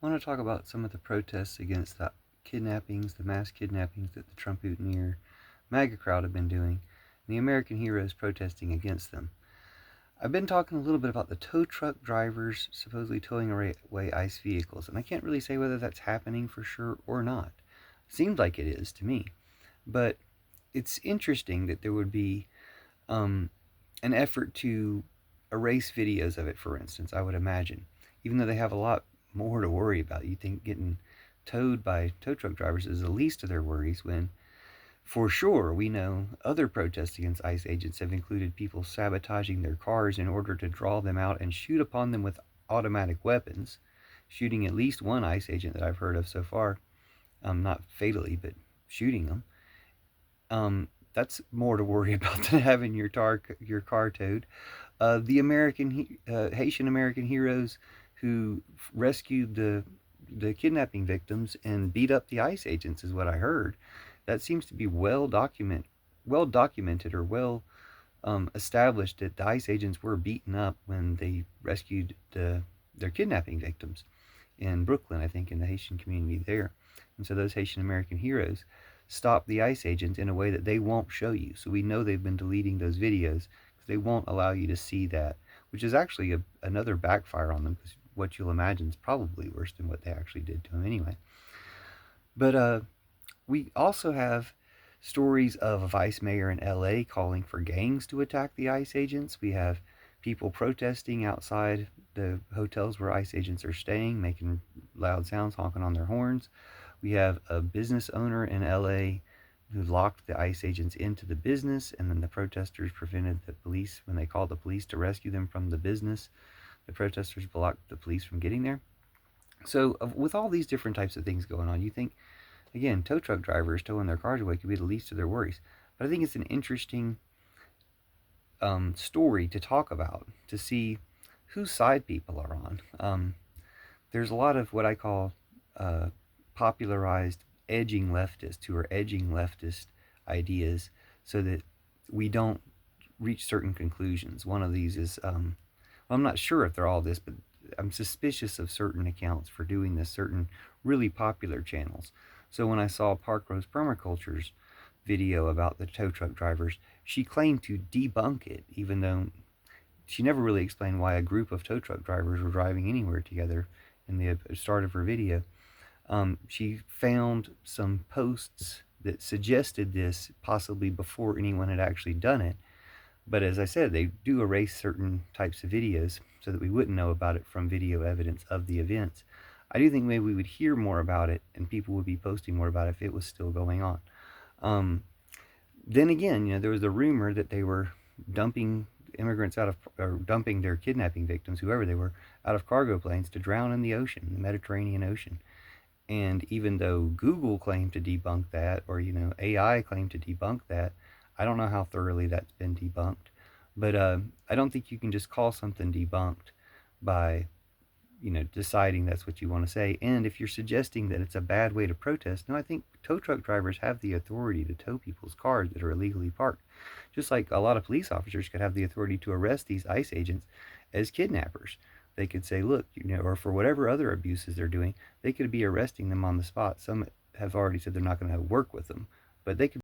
I want to talk about some of the protests against the kidnappings, the mass kidnappings that the Trump-Buttigieg MAGA crowd have been doing, and the American heroes protesting against them. I've been talking a little bit about the tow truck drivers supposedly towing away ICE vehicles, and I can't really say whether that's happening for sure or not. Seems like it is to me, but it's interesting that there would be um, an effort to erase videos of it, for instance, I would imagine. Even though they have a lot more to worry about. You think getting towed by tow truck drivers is the least of their worries when, for sure, we know other protests against ICE agents have included people sabotaging their cars in order to draw them out and shoot upon them with automatic weapons, shooting at least one ICE agent that I've heard of so far, not fatally, but shooting them. That's more to worry about than having your car towed. The Haitian American heroes who rescued the kidnapping victims and beat up the ICE agents is what I heard. That seems to be well documented or well established that the ICE agents were beaten up when they rescued their kidnapping victims in Brooklyn, I think, in the Haitian community there. And so those Haitian American heroes stopped the ICE agents in a way that they won't show you. So we know they've been deleting those videos because they won't allow you to see that, which is actually another backfire on them because what you'll imagine is probably worse than what they actually did to them anyway. But we also have stories of a vice mayor in LA calling for gangs to attack the ICE agents. We have people protesting outside the hotels where ICE agents are staying, making loud sounds, honking on their horns. We have a business owner in LA who locked the ICE agents into the business, and then the protesters prevented the police, when they called the police to rescue them from the business, the protesters blocked the police from getting there. So, with all these different types of things going on, you think, again, tow truck drivers towing their cars away could be the least of their worries. But I think it's an interesting story to talk about, to see whose side people are on. There's a lot of what I call popularized edging leftists who are edging leftist ideas so that we don't reach certain conclusions. One of these is, well, I'm not sure if they're all this, but I'm suspicious of certain accounts for doing this, certain really popular channels. So when I saw Parkrose Permaculture's video about the tow truck drivers, she claimed to debunk it, even though she never really explained why a group of tow truck drivers were driving anywhere together in the start of her video. She found some posts that suggested this possibly before anyone had actually done it. But as I said, they do erase certain types of videos so that we wouldn't know about it from video evidence of the events. I do think maybe we would hear more about it and people would be posting more about it if it was still going on. Then again, there was a rumor that they were dumping immigrants or dumping their kidnapping victims, whoever they were, out of cargo planes to drown in the ocean, the Mediterranean Ocean. And even though Google claimed to debunk that, or AI claimed to debunk that, I don't know how thoroughly that's been debunked. But I don't think you can just call something debunked by deciding that's what you want to say. And if you're suggesting that it's a bad way to protest, no, I think tow truck drivers have the authority to tow people's cars that are illegally parked. Just like a lot of police officers could have the authority to arrest these ICE agents as kidnappers. They could say, look, or for whatever other abuses they're doing, they could be arresting them on the spot. Some have already said they're not going to work with them, but they could